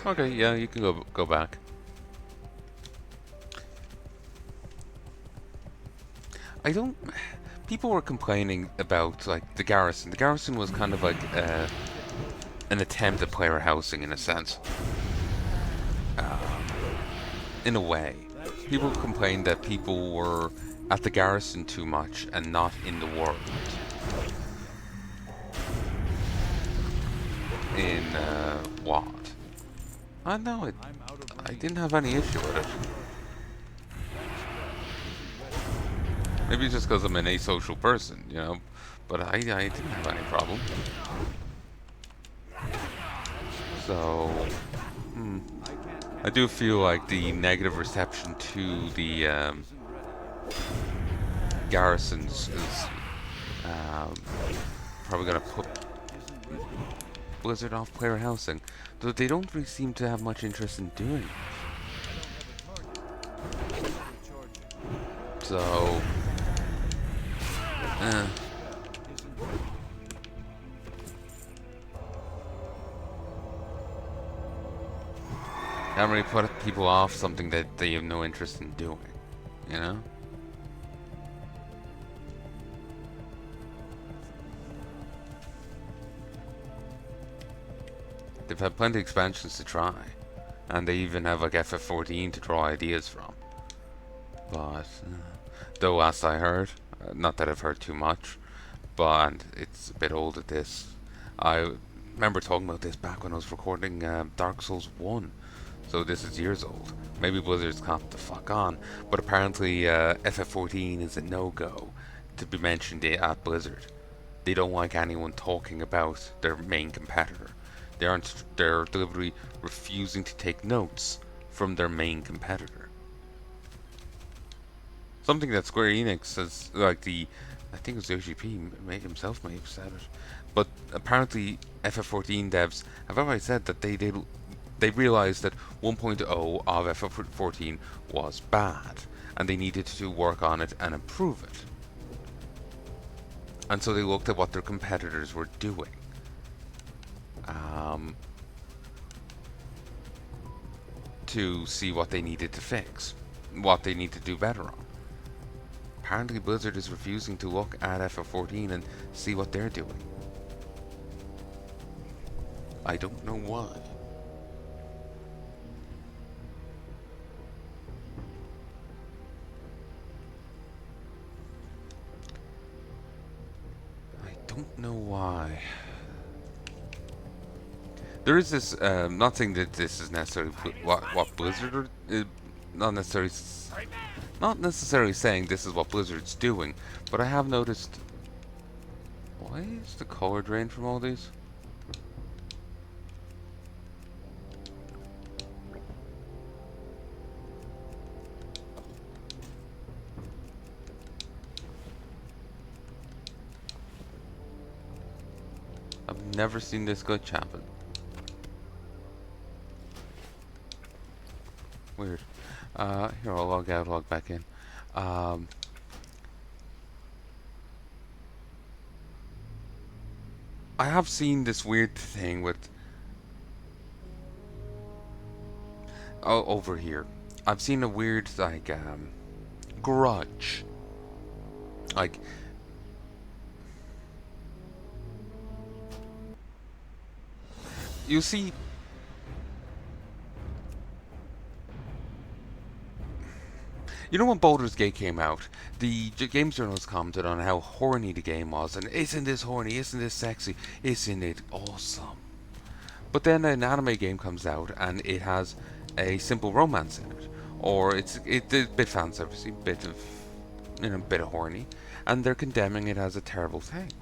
Okay, yeah, you can go back. I don't. People were complaining about like the garrison. The garrison was kind of like an attempt at player housing in a sense. Um, in a way, people complained that people were at the garrison too much and not in the world. In what? I know it. I didn't have any issue with it. Maybe it's just because I'm an asocial person, you know. But I didn't have any problem. So, hmm, I do feel like the negative reception to the garrisons is um, probably going to put Blizzard off player housing, though they don't really seem to have much interest in doing it. So, eh. Can't really put people off something that they have no interest in doing, you know? They've had plenty of expansions to try, and they even have like FF14 to draw ideas from. But, though last I heard, not that I've heard too much, but it's a bit old at this. I remember talking about this back when I was recording Dark Souls 1, so this is years old. Maybe Blizzard's caught the fuck on, but apparently FF14 is a no-go to be mentioned at Blizzard. They don't like anyone talking about their main competitor. They're deliberately refusing to take notes from their main competitor. Something that Square Enix has, like I think it was OGP made himself may have said it, but apparently FF14 devs have already said that they realized that 1.0 of FF14 was bad, and they needed to work on it and improve it. And so they looked at what their competitors were doing. To see what they needed to fix, what they need to do better on. Apparently Blizzard is refusing to look at FF14 and see what they're doing. I don't know why. I don't know why. There is this, not saying that this is necessarily what Blizzard are, not necessarily, not necessarily saying this is what Blizzard's doing, but I have noticed. Why is the color drained from all these? I've never seen this glitch happen. Weird. Here, I'll log out, log back in. I have seen this weird thing with. Oh, over here. I've seen a weird, like, grudge. Like. You see. You know when Baldur's Gate came out, the games journalists commented on how horny the game was, and isn't this horny, isn't this sexy, isn't it awesome? But then an anime game comes out and it has a simple romance in it, or it's a bit fan servicey, bit of bit of horny, and they're condemning it as a terrible thing.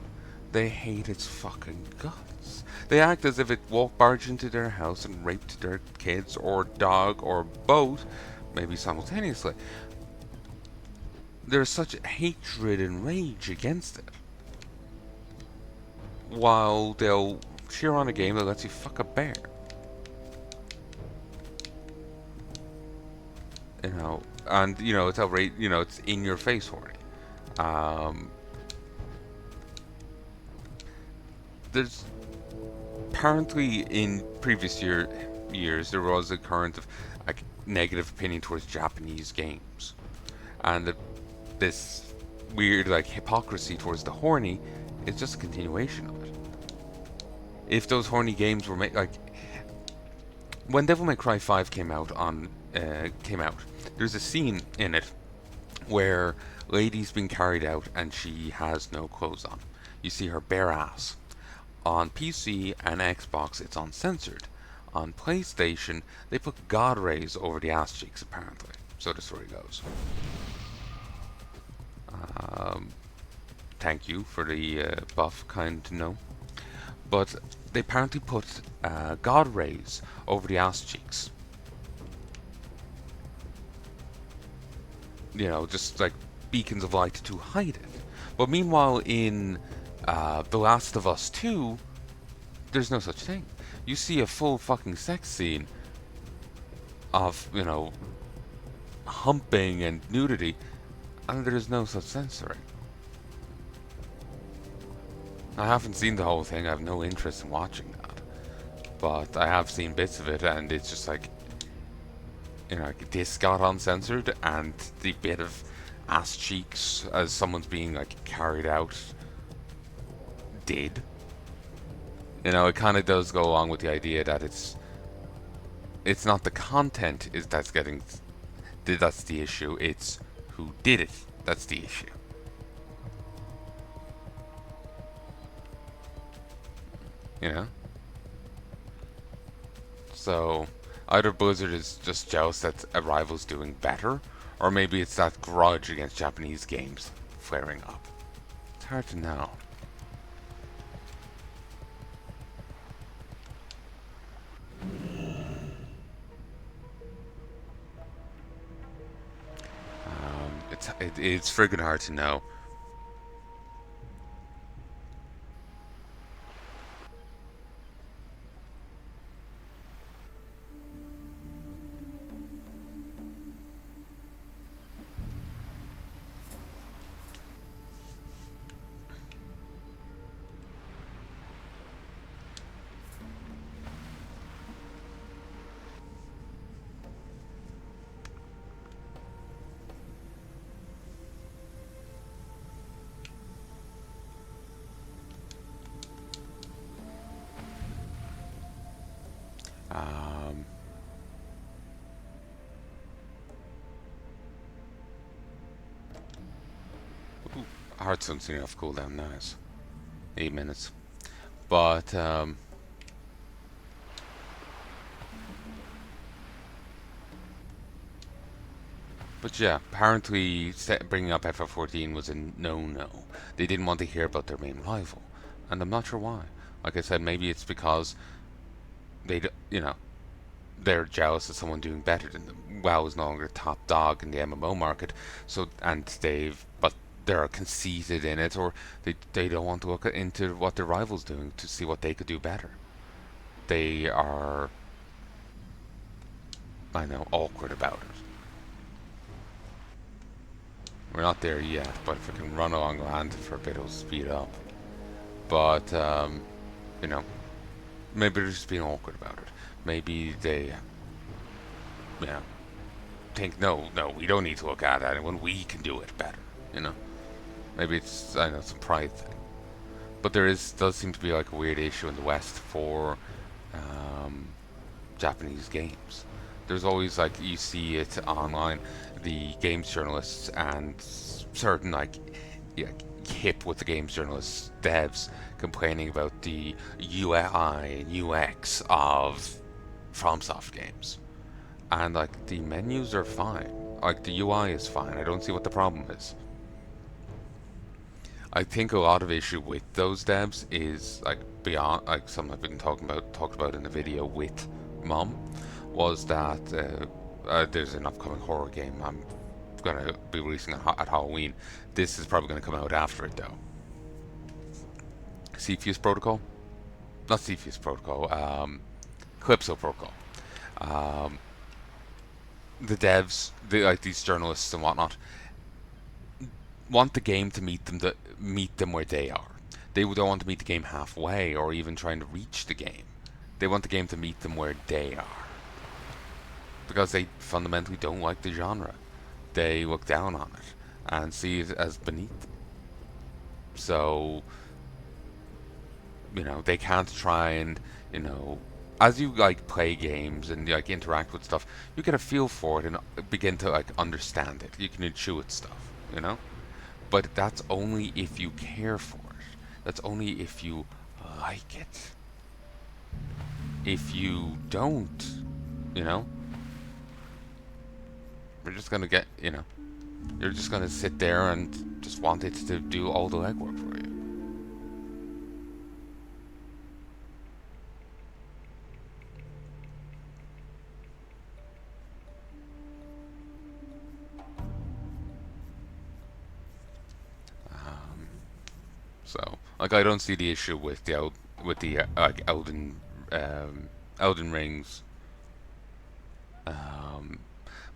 They hate its fucking guts. They act as if it barged into their house and raped their kids or dog or both, maybe simultaneously. There's such hatred and rage against it. While they'll cheer on a game that lets you fuck a bear. And it's outrageous, it's in your face horny. There's apparently in previous year, years there was a current of like negative opinion towards Japanese games, and this weird like hypocrisy towards the horny is just a continuation of it. If those horny games were made like when Devil May Cry 5 came out, there's a scene in it where lady's being carried out and she has no clothes on. You see her bare ass. On PC and Xbox, it's uncensored. On PlayStation, they put God rays over the ass cheeks, apparently. So the story goes. Um, Thank you for the buff, kind to know. But they apparently put God rays over the ass cheeks. You know, just like beacons of light to hide it. But meanwhile, in The Last of Us 2, there's no such thing. You see a full fucking sex scene of, you know, humping and nudity, and there's no such censoring. I haven't seen the whole thing, I have no interest in watching that. But I have seen bits of it, and it's just like, you know, like this got uncensored, and the bit of ass cheeks as someone's being like carried out did. You know, it kind of does go along with the idea that it's not the content that's the issue, it's who did it that's the issue. You know? So either Blizzard is just jealous that a rival's doing better, or maybe it's that grudge against Japanese games flaring up. It's hard to know. It's friggin' hard to know. Um, Hearthstone's seen off cooldown, nice. 8 minutes. But yeah, apparently bringing up FF14 was a no-no. They didn't want to hear about their main rival, and I'm not sure why. Like I said, maybe it's because you know, they're jealous of someone doing better than them. WoW is no longer top dog in the MMO market, so but they're conceited in it, or they don't want to look into what their rival's doing to see what they could do better. They are, I know, awkward about it. We're not there yet, but if we can run along land for a bit, it'll speed up. But you know, maybe they're just being awkward about it. Maybe they, you know, think no, we don't need to look at anyone. We can do it better. You know, maybe it's some pride thing. But does seem to be like a weird issue in the West for Japanese games. There's always like you see it online, the games journalists and certain like hip with the games journalists devs complaining about the UI and UX of FromSoft games, and like the menus are fine, like the UI is fine. I don't see what the problem is. I think a lot of issue with those devs is like beyond like something I've been talked about in the video with Mom, was that there's an upcoming horror game I'm gonna be releasing at Halloween. This is probably gonna come out after it though. Cepheus Protocol, not Cepheus Protocol, Calypso Protocol. The devs, like these journalists and whatnot, want the game to meet them where they are. They don't want to meet the game halfway or even trying to reach the game. They want the game to meet them where they are. Because they fundamentally don't like the genre. They look down on it and see it as beneath them. So, they can't try and, as you like play games and like interact with stuff, you get a feel for it and begin to like understand it. You can intuit stuff. But that's only if you care for it. That's only if you like it. If you don't, you know, you're just gonna get, you're just gonna sit there and just want it to do all the legwork for you. So, like, I don't see the issue with the like Elden Rings.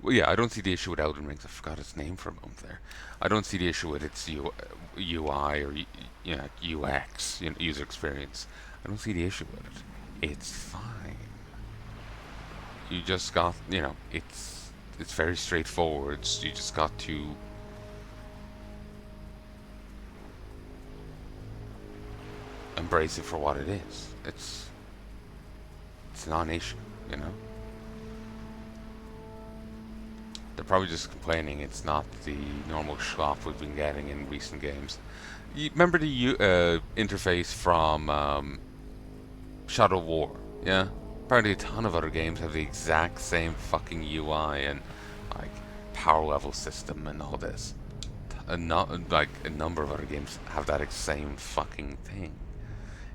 Well, yeah, I don't see the issue with Elden Rings. I forgot its name for a moment there. I don't see the issue with its UI or UX, user experience. I don't see the issue with it. It's fine. You just got, it's very straightforward. You just got to embrace it for what it is. It's a non-issue, you know. They're probably just complaining it's not the normal schlop we've been getting in recent games. You remember the interface from Shadow War? Yeah. Apparently, a ton of other games have the exact same fucking UI and like power level system and all this. Not like a number of other games have that same fucking thing.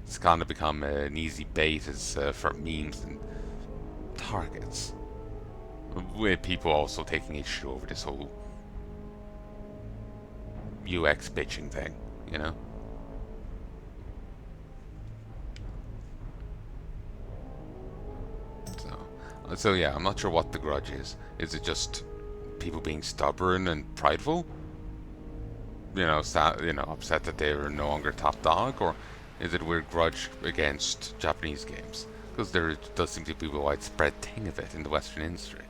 It's kind of become an easy bait as for memes and targets. With people also taking issue over this whole UX bitching thing, you know? So yeah, I'm not sure what the grudge is. Is it just people being stubborn and prideful? Upset that they're no longer top dog, or is it a weird grudge against Japanese games? Because there does seem to be a widespread thing of it in the Western industry.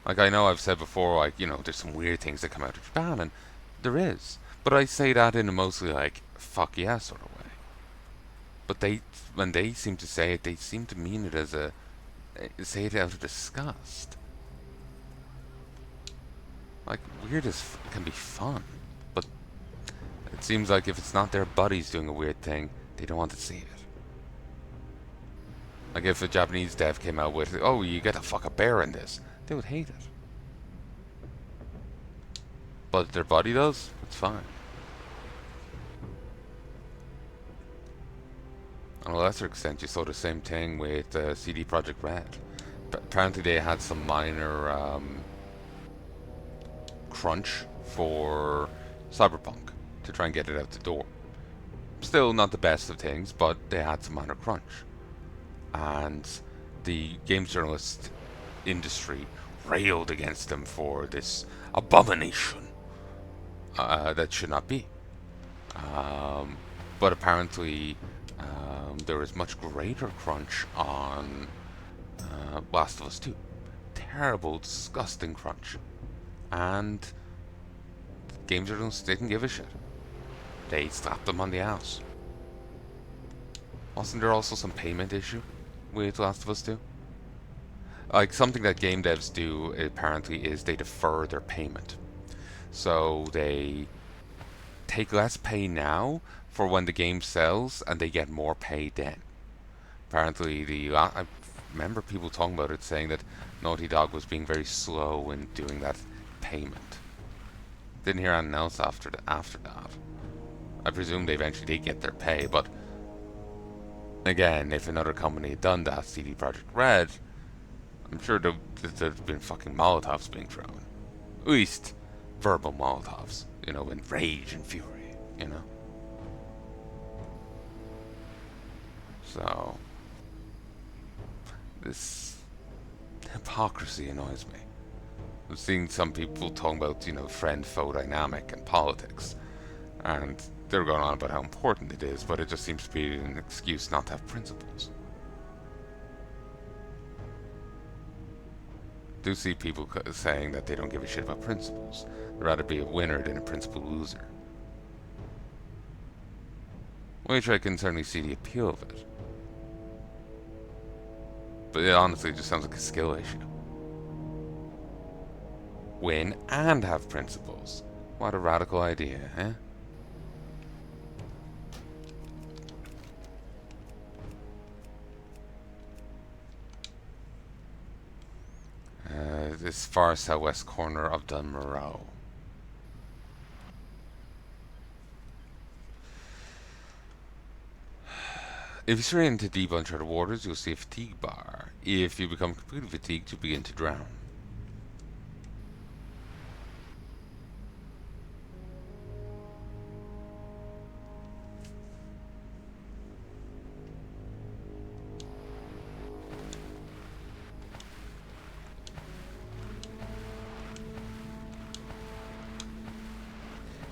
Like, I know I've said before, like, there's some weird things that come out of Japan, and there is. But I say that in a mostly, like, fuck yeah sort of way. But when they seem to say it, they seem to mean it as say it out of disgust. Like, weird can be fun, but it seems like if it's not their buddies doing a weird thing, they don't want to see it. Like, if a Japanese dev came out with, oh, you get to fuck a bear in this, they would hate it. But if their buddy does, it's fine. On a lesser extent, you saw the same thing with CD Projekt Red. Apparently they had some minor crunch for Cyberpunk to try and get it out the door. Still not the best of things, but they had some minor crunch. And the games journalist industry railed against them for this abomination that should not be. But apparently there was much greater crunch on Last of Us 2. Terrible, disgusting crunch. And game journalists didn't give a shit. They slapped them on the ass. Wasn't there also some payment issue with Last of Us 2? Like, something that game devs do, apparently, is they defer their payment. So they take less pay now for when the game sells, and they get more pay then. Apparently, I remember people talking about it, saying that Naughty Dog was being very slow in doing that payment. Didn't hear anything else after that. I presume they eventually did get their pay, but again, if another company had done that, CD Projekt Red, I'm sure there'd been fucking Molotovs being thrown. At least verbal Molotovs, in rage and fury, So, this hypocrisy annoys me. I've seen some people talking about, friend-foe dynamic and politics. And they're going on about how important it is, but it just seems to be an excuse not to have principles. Do see people saying that they don't give a shit about principles. They'd rather be a winner than a principle loser. Which I can certainly see the appeal of it. But it honestly just sounds like a skill issue. Win and have principles. What a radical idea, eh? This far southwest corner of Dunmoreau. If you stray into deep uncharted waters, you'll see a fatigue bar. If you become completely fatigued, you'll begin to drown.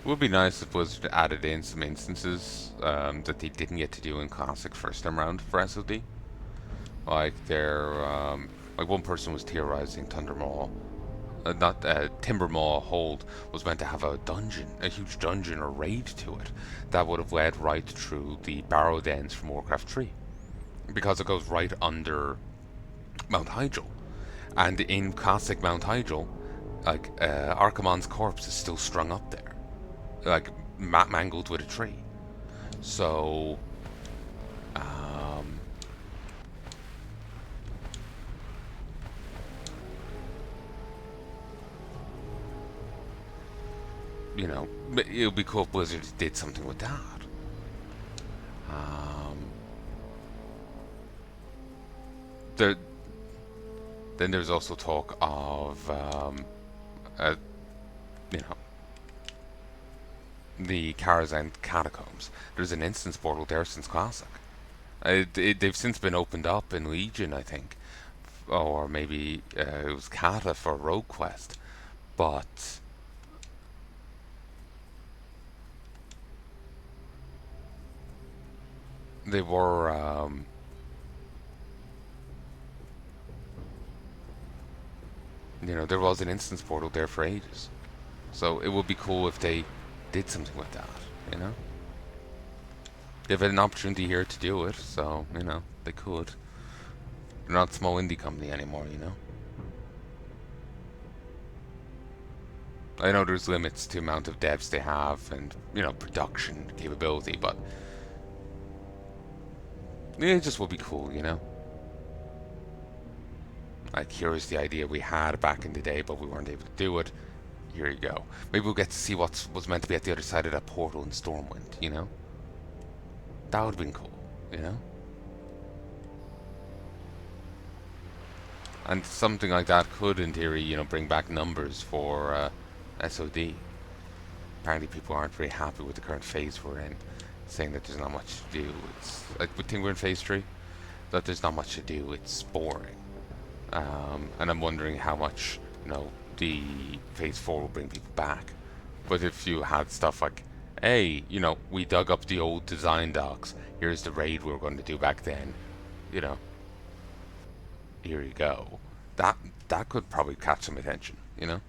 It would be nice if Blizzard added in some instances that they didn't get to do in Classic first time round for SoD. Like like one person was theorizing Timber Maw Hold was meant to have a dungeon, a huge dungeon or raid to it that would have led right through the Barrow Dens from Warcraft 3, because it goes right under Mount Hyjal, and in classic Mount Hyjal, like Archimonde's corpse is still strung up there, like mangled with a tree. So, you know, it would be cool if Blizzard did something with that. Then there's also talk of, you know, the Karazhan Catacombs. There's an instance portal there since Classic. They've since been opened up in Legion, I think, or maybe it was Kata for Rogue Quest, but they were you know, there was an instance portal there for ages, so it would be cool if they did something with that, you know. They've had an opportunity here to do it, so, you know, they could. They're not a small indie company anymore, you know. I know there's limits to the amount of devs they have and, you know, production capability, but it just would be cool, you know. Like, here's the idea we had back in the day, but we weren't able to do it. Here you go. Maybe we'll get to see what was meant to be at the other side of that portal in Stormwind, you know? That would have been cool, you know? And something like that could, in theory, you know, bring back numbers for SoD. Apparently people aren't very happy with the current phase we're in, saying that there's not much to do. I think we're in phase 3, that there's not much to do, it's boring. And I'm wondering how much, you know, the phase 4 will bring people back. But if you had stuff like, hey, you know, we dug up the old design docs, here's the raid we were going to do back then, you know, here you go. That could probably catch some attention, you know.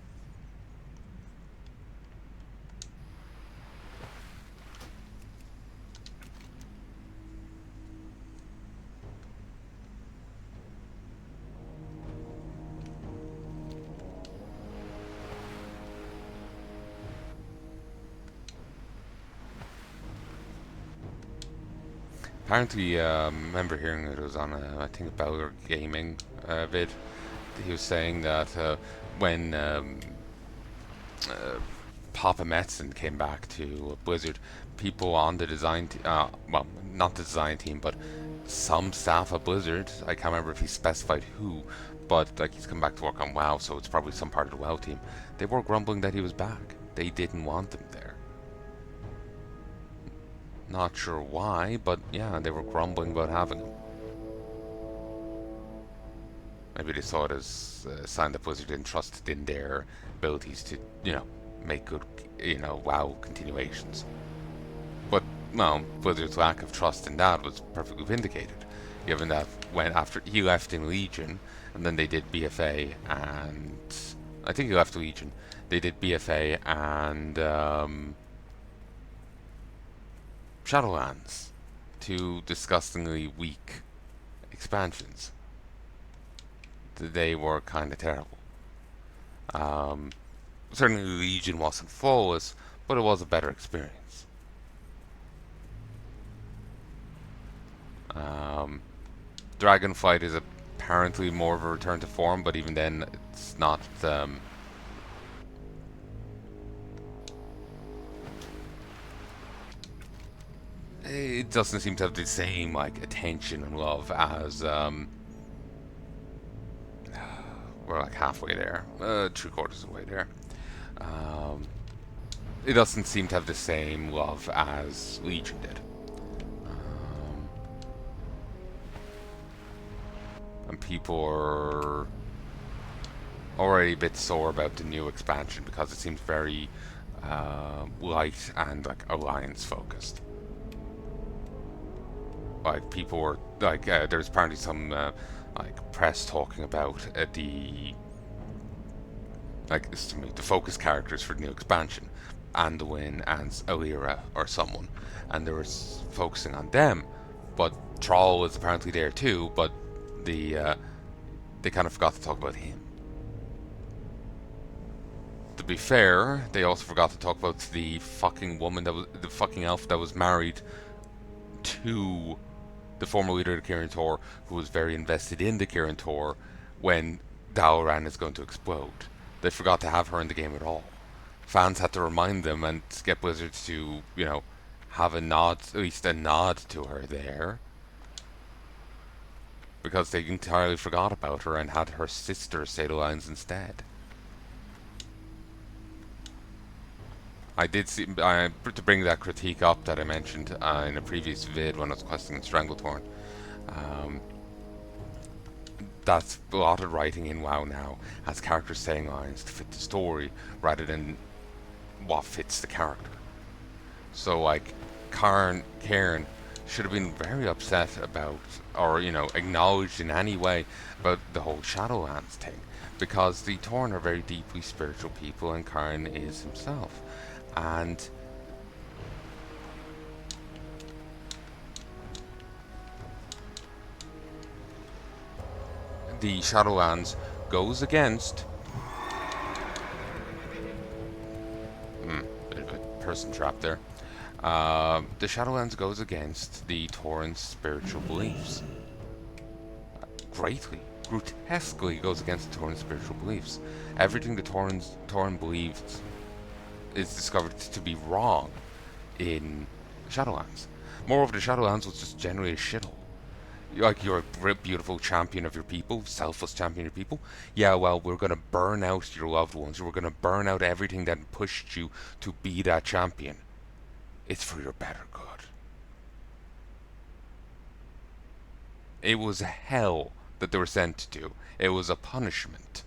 Apparently, remember hearing it was on I think a Bowler Gaming vid. He was saying that when Papa Metzen came back to Blizzard, people on the design, well, not the design team, but some staff at Blizzard, I can't remember if he specified who, but like he's come back to work on WoW, so it's probably some part of the WoW team. They were grumbling that he was back. They didn't want him there. Not sure why, but yeah, they were grumbling about having him. Maybe they saw it as a sign that Blizzard didn't trust in their abilities to, you know, make good, you know, WoW continuations. well, Blizzard's lack of trust in that was perfectly vindicated, given that when after he left in Legion, and then they did BFA, and I think he left Legion. They did BFA and Shadowlands, two disgustingly weak expansions. They were kind of terrible. Um, Certainly Legion wasn't flawless, but it was a better experience. Dragonflight is apparently more of a return to form, but even then, it's not. It doesn't seem to have the same like attention and love as. We're like halfway there, 3/4 of the way there. It doesn't seem to have the same love as Legion did. And people are already a bit sore about the new expansion because it seems very light and like alliance focused. Like people were like, there's apparently some like press talking about the the focus characters for the new expansion, Anduin and Alira or someone, and they were focusing on them, but Troll is apparently there too, but they kind of forgot to talk about him. To be fair, they also forgot to talk about the fucking woman that was the fucking elf that was married to the former leader of the Kirin Tor, who was very invested in the Kirin Tor when Dalaran is going to explode. They forgot to have her in the game at all. Fans had to remind them and get Blizzard to, have a nod, at least a nod to her there, because they entirely forgot about her and had her sister say the lines instead. I did see, to bring that critique up that I mentioned in a previous vid when I was questing Strangletorn. That's a lot of writing in WoW now has characters saying lines to fit the story rather than what fits the character. So like Cairn should have been very upset about, or acknowledged in any way about the whole Shadowlands thing, because the Tauren are very deeply spiritual people and Cairn is himself. And the Shadowlands goes against bit of a person trap there. The Shadowlands goes against the Tauren's spiritual beliefs. Greatly, grotesquely goes against the Tauren's spiritual beliefs. Everything the Tauren believed is discovered to be wrong in Shadowlands. Moreover, the Shadowlands was just generally a shithole. Like, you're a beautiful champion of your people, selfless champion of your people. Yeah, well, we're gonna burn out your loved ones. We're gonna burn out everything that pushed you to be that champion. It's for your better good. It was hell that they were sent to. It was a punishment.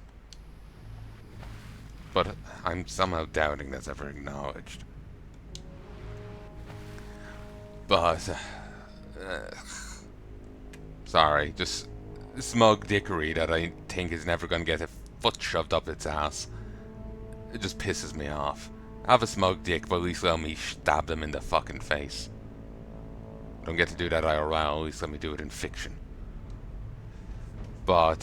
But I'm somehow doubting that's ever acknowledged. But, sorry, just smug dickery that I think is never going to get a foot shoved up its ass. It just pisses me off. I have a smug dick, but at least let me stab them in the fucking face. I don't get to do that IRL, at least let me do it in fiction. But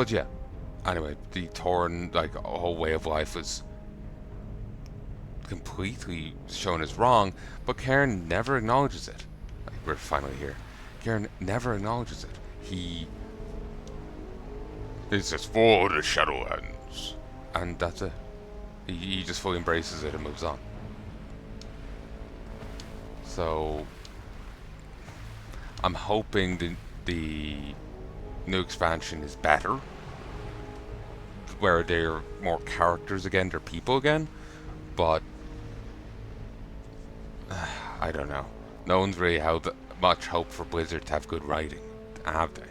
yeah. Anyway, the Tauren, like, whole way of life was completely shown as wrong, but Cairn never acknowledges it. Like, we're finally here. Cairn never acknowledges it. He says, for the Shadowlands. And that's it. He just fully embraces it and moves on. So, I'm hoping the new expansion is better, where they're more characters again, they're people again, but I don't know. No one's really held much hope for Blizzard to have good writing, have they?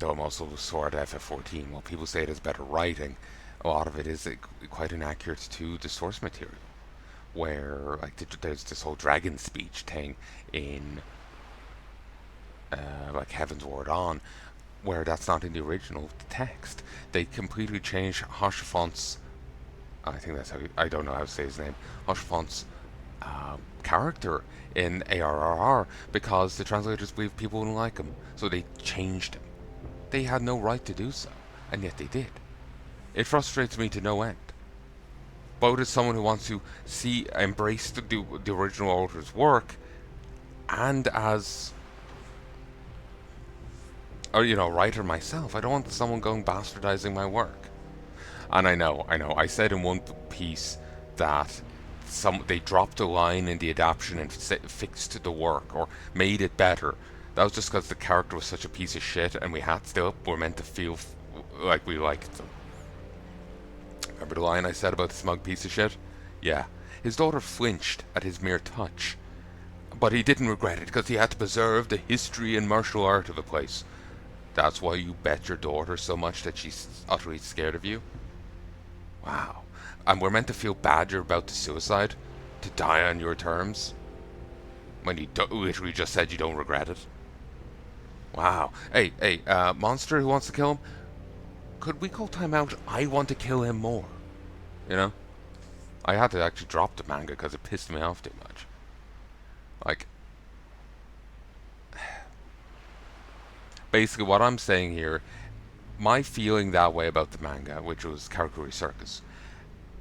though I'm also sore at FF14. While people say it is better writing, a lot of it is quite inaccurate to the source material. Where like there's this whole dragon speech thing in like Heaven's Ward On, where that's not in the original text. They completely changed Hoshifont's, I think that's how I don't know how to say his name, Hoshifont's character in ARRR because the translators believed people wouldn't like him, so they changed him. They had no right to do so, and yet they did. It frustrates me to no end. Both as someone who wants to embrace the original author's work, and as a writer myself. I don't want someone going bastardizing my work. And I know. I said in one piece that they dropped a line in the adaptation and fixed the work or made it better. That was just because the character was such a piece of shit, and we're meant to feel like we liked them. Remember the line I said about the smug piece of shit? Yeah. His daughter flinched at his mere touch, but he didn't regret it because he had to preserve the history and martial art of the place. That's why you bet your daughter so much that she's utterly scared of you? Wow. And we're meant to feel bad you're about to suicide? To die on your terms? When you literally just said you don't regret it? Wow. Hey, monster who wants to kill him? Could we call time out? I want to kill him more. You know? I had to actually drop the manga because it pissed me off too much. Like, basically what I'm saying here, my feeling that way about the manga, which was Karakuri Circus,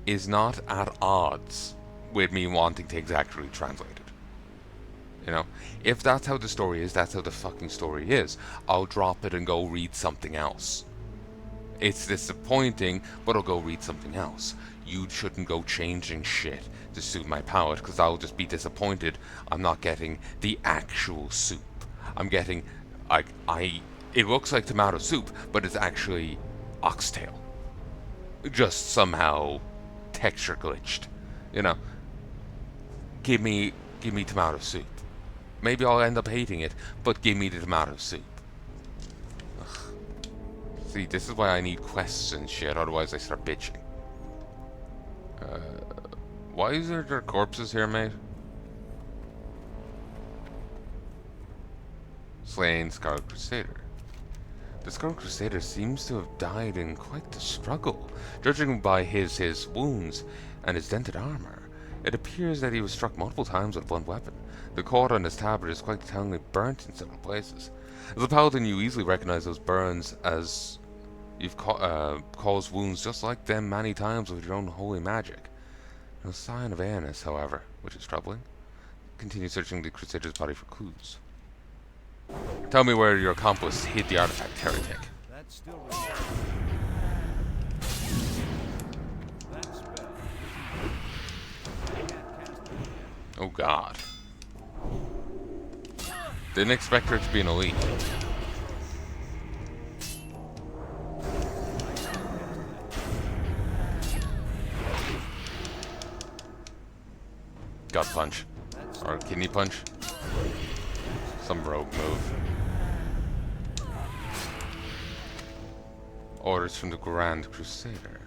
is not at odds with me wanting to exactly translate it. You know? If that's how the story is, that's how the fucking story is. I'll drop it and go read something else. It's disappointing, but I'll go read something else. You shouldn't go changing shit to suit my palate, because I'll just be disappointed I'm not getting the actual soup. I'm getting, it looks like tomato soup, but it's actually oxtail. Just somehow texture glitched. You know? Give me tomato soup. Maybe I'll end up hating it, but give me the tomato soup. Ugh. See, this is why I need quests and shit, otherwise I start bitching. Why is there corpses here, mate? Slain Scarlet Crusader. The Scarlet Crusader seems to have died in quite the struggle. Judging by his wounds and his dented armor, it appears that he was struck multiple times with blunt weapon. The cord on his tabard is quite tellingly burnt in several places. As a paladin, you easily recognize those burns as you've caused wounds just like them many times with your own holy magic. No sign of Aeneas, however, which is troubling. Continue searching the Crusader's body for clues. Tell me where your accomplice hid the artifact, heretic. That's still Oh god. Didn't expect her to be an elite. Gut punch. Or kidney punch. Some rogue move. Orders from the Grand Crusader.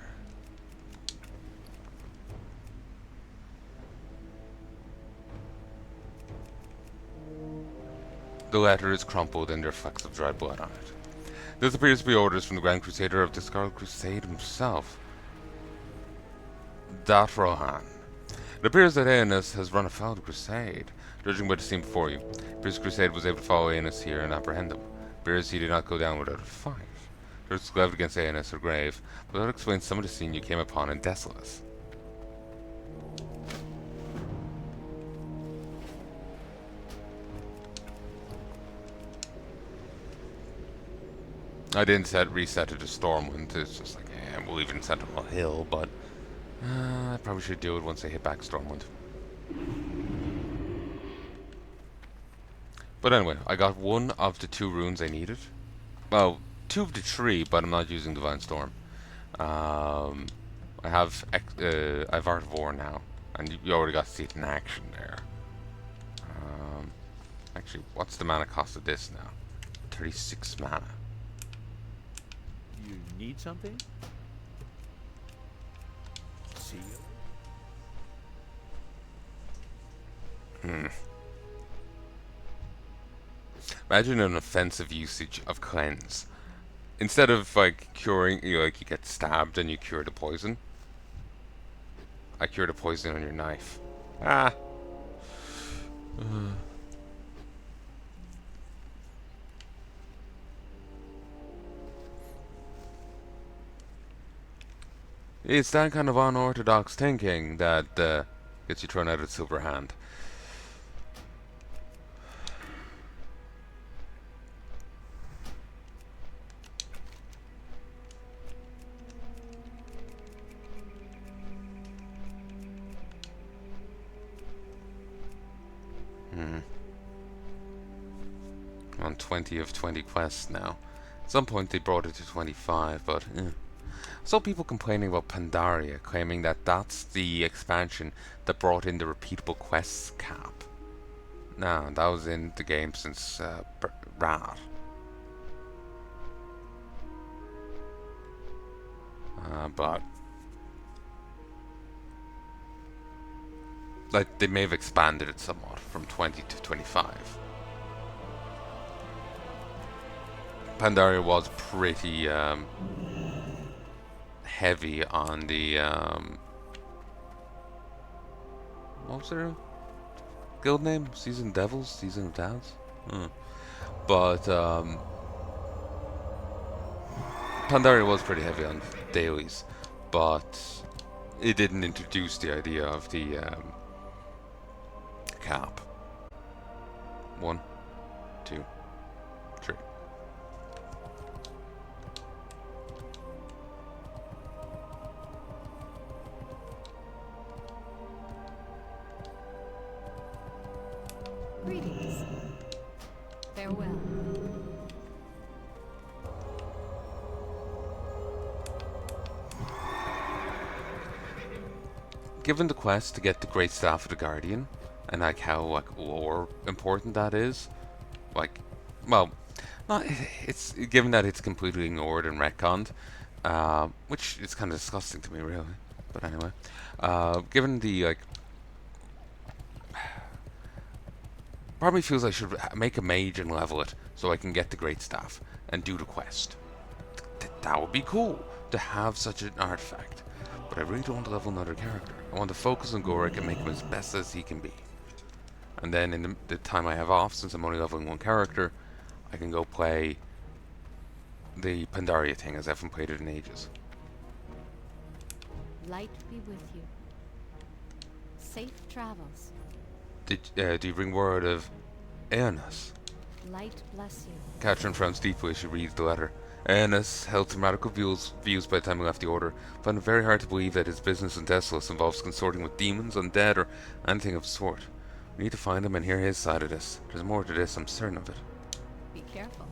The letter is crumpled and there are flecks of dried blood on it. This appears to be orders from the Grand Crusader of the Scarlet Crusade himself. Dat Rohan. It appears that Aeneas has run afoul of the Crusade. Judging by the scene before you, it appears the Crusade was able to follow Aeneas here and apprehend him. It appears he did not go down without a fight. Threats leveled against Aeneas are grave, but that explains some of the scene you came upon in Desolus. I didn't reset it to Stormwind. It's just like, we'll leave it in Sentinel Hill, but I probably should do it once I hit back Stormwind. But anyway, I got one of the 2 runes I needed. Well, 2 of the 3, but I'm not using Divine Storm. I have Art of War now, and you already got to see it in action there. Actually, what's the mana cost of this now? 36 mana. You need something? See you. Imagine an offensive usage of cleanse. Instead of like curing, like you get stabbed and you cure the poison. I cure the poison on your knife. Ah. It's that kind of unorthodox thinking that gets you thrown out of Silver Hand. On 20 of 20 quests now. At some point they brought it to 25, but I saw people complaining about Pandaria, claiming that that's the expansion that brought in the repeatable quests cap. No, that was in the game since Rad. But like they may have expanded it somewhat from 20 to 25. Pandaria was pretty heavy on the what was their guild name? Seasoned Devils? Season of Dads? But Pandaria was pretty heavy on dailies, but it didn't introduce the idea of the cap. 1, 2, 3. Greetings. Farewell. Given the quest to get the Great Staff of the Guardian, and like how like lore important that is, like, well, not it's given that it's completely ignored and retconned, which is kind of disgusting to me, really. But anyway, given the like, part of me feels I should make a mage and level it so I can get the Great Staff and do the quest. That would be cool to have such an artifact. But I really don't want to level another character. I want to focus on Gorik and make him as best as he can be. And then in the time I have off, since I'm only leveling one character, I can go play the Pandaria thing as I haven't played it in ages. Light be with you. Safe travels. Do you bring word of Aeonus? Light bless you. Catherine frowns deeply as she reads the letter. Aeonus held some radical views by the time he left the Order. Found it very hard to believe that his business in Desolus involves consorting with demons, undead, or anything of the sort. We need to find him and hear his side of this. There's more to this, I'm certain of it. Be careful.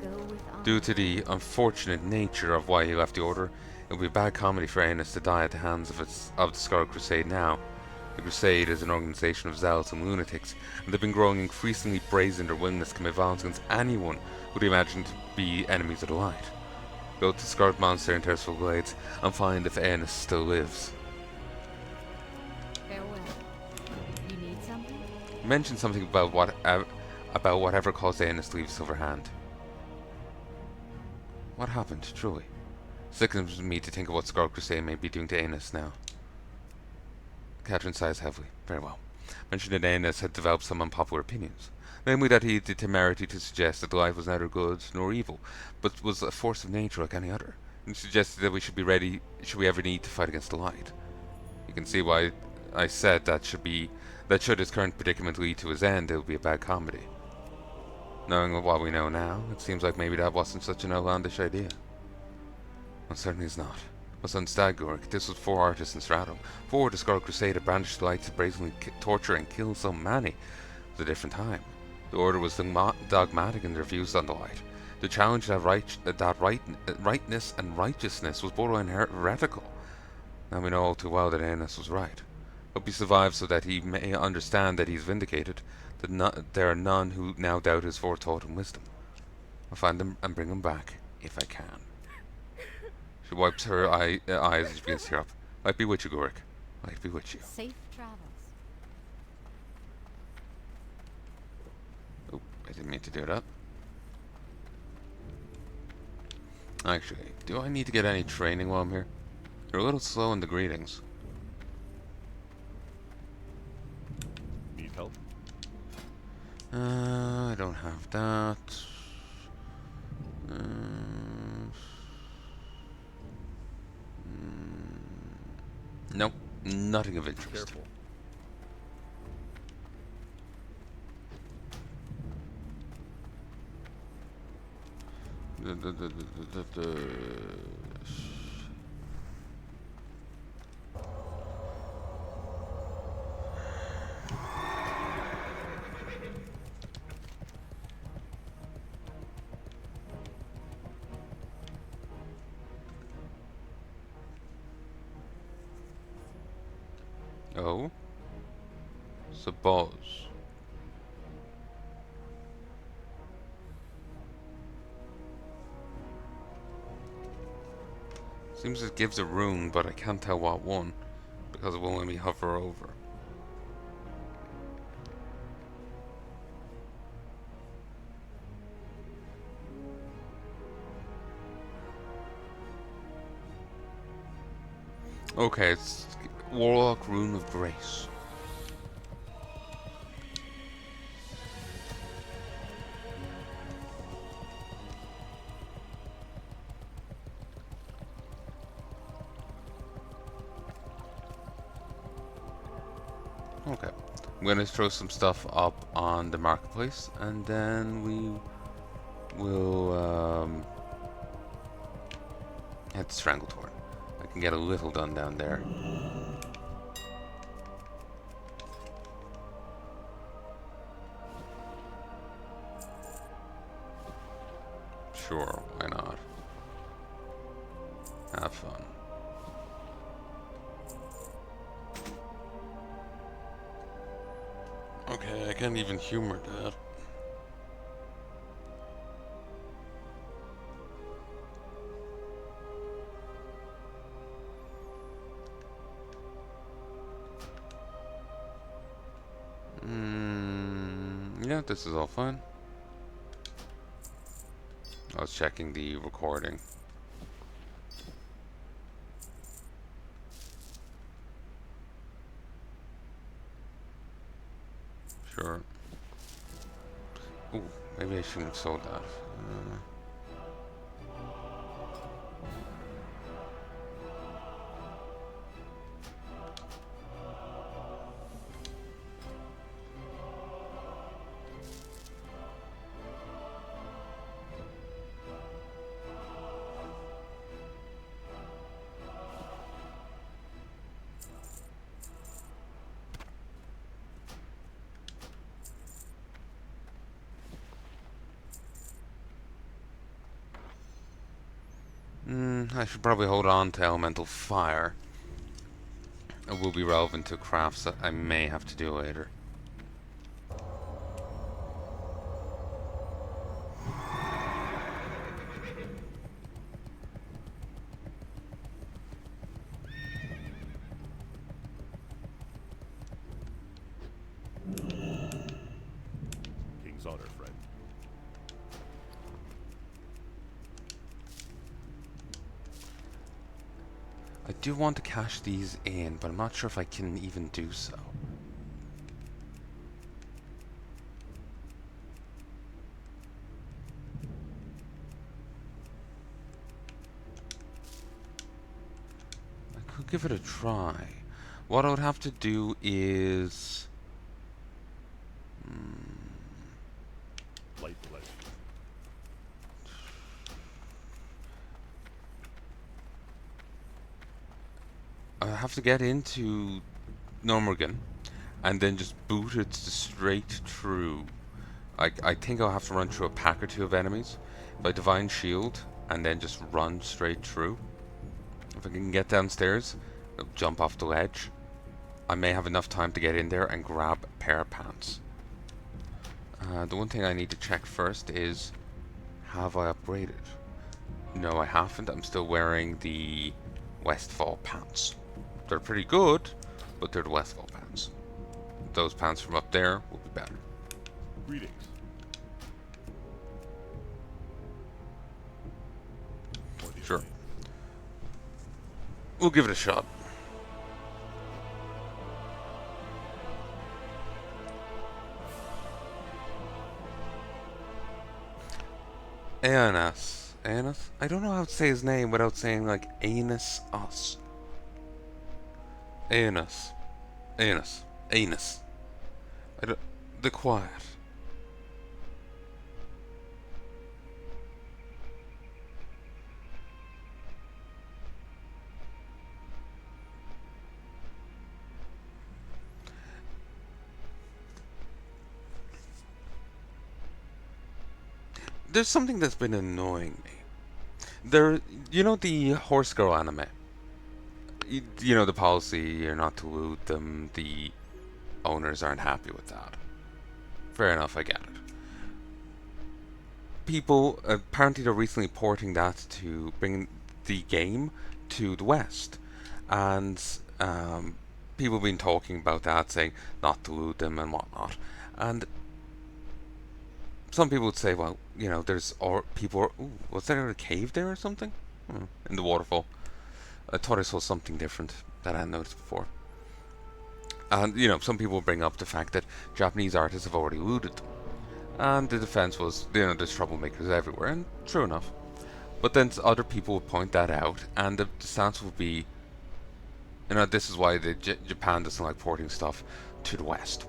Go with honor. Due to the unfortunate nature of why he left the Order, it would be bad comedy for Aeonus to die at the hands of the Scarlet Crusade now. The Crusade is an organization of zealots and lunatics, and they've been growing increasingly brazen in their willingness to commit violence against anyone who they imagine to be enemies of the light. Go to Scarlet Monastery in Tersful Glades and find if Aeonus still lives. Farewell. You need something? Mention something about whatever caused Aeonus to leave Silver Hand. What happened, truly? Sickens me to think of what Scarlet Crusade may be doing to Aeonus now. Catherine sighs heavily. Very well. Mentioned that Aeonus had developed some unpopular opinions. Namely that he had the temerity to suggest that life was neither good nor evil, but was a force of nature like any other. And suggested that we should be ready should we ever need to fight against the light. You can see why I said that should his current predicament lead to his end, it would be a bad comedy. Knowing what we know now, it seems like maybe that wasn't such an outlandish idea. Well, certainly is not. My son Stagoric, this was 4 artists in Stratum. 4 the Scarlet Crusader brandished the light to brazenly torture and kill so many. It was a different time. The Order was dogmatic in their views on the light. The challenge that rightness and righteousness was borderline heretical. Now we know all too well that Aeonus was right. Hope he survives so that he may understand that he is vindicated, that there are none who now doubt his forethought and wisdom. I'll find them and bring them back if I can. She wipes her eyes as she begins to tear up. Might be with you, Gorik. Might be with you. Safe travels. Oh, I didn't mean to do that. Actually, do I need to get any training while I'm here? You're a little slow in the greetings. Need help? I don't have that. Nope, nothing of interest. Careful. Oh? Suppose. Seems it gives a rune, but I can't tell what one, because it won't let me hover over. Okay, it's Warlock Rune of Grace. Okay, I'm gonna throw some stuff up on the marketplace, and then we will head to Strangletorn. I can get a little done down there. Sure, why not? Have fun. Okay, I can't even humor that. Yeah, this is all fine. I was checking the recording. Sure. Ooh, maybe I shouldn't have sold that. I should probably hold on to Elemental Fire. It will be relevant to crafts that I may have to do later. King's honor, friend. I do want to cash these in, but I'm not sure if I can even do so. I could give it a try. What I would have to do is... Light the legend. I have to get into Normergan and then just boot it straight through. I think I'll have to run through a pack or two of enemies. If I Divine Shield and then just run straight through. If I can get downstairs, I'll jump off the ledge. I may have enough time to get in there and grab a pair of pants. The one thing I need to check first is Have I upgraded? No, I haven't. I'm still wearing the Westfall pants. They're pretty good, but they're the Westfall pants. Those pants from up there will be better. Greetings. What do you Sure. think? We'll give it a shot. Aenas. Aenas? I don't know how to say his name without saying like Anus Us. Aenas. Aenas. Anus. I don't, the quiet. There's something that's been annoying me. There, you know the horse girl anime. You know the policy, you're not to loot them. The owners aren't happy with that. Fair enough, I get it. People apparently they're recently porting that to bring the game to the West, and people have been talking about that, saying not to loot them and whatnot. And some people would say, well, you know, there's or people. Ooh, was there a cave there or something? In the waterfall. I thought I saw something different that I hadn't noticed before. And you know, some people bring up the fact that Japanese artists have already looted them. And the defense was, you know, there's troublemakers everywhere, and true enough. But then other people would point that out, and the stance would be, you know, this is why Japan doesn't like porting stuff to the West.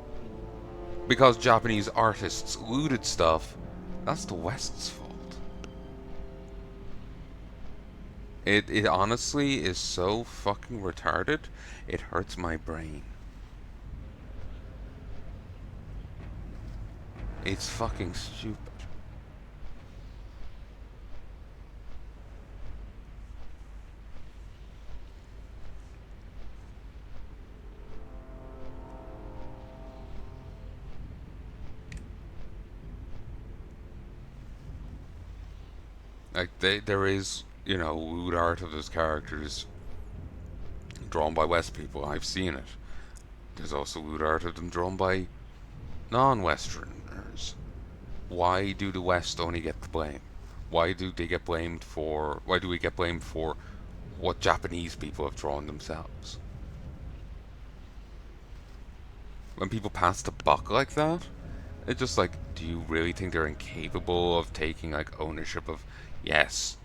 Because Japanese artists looted stuff, that's the West's fault. It honestly is so fucking retarded, it hurts my brain. It's fucking stupid. Like there is, you know, lewd art of those characters drawn by West people. I've seen it. There's also lewd art of them drawn by non-Westerners. Why do the West only get the blame? Why do they get blamed for? Why do we get blamed for what Japanese people have drawn themselves? When people pass the buck like that, it's just like, do you really think they're incapable of taking like ownership of, yes,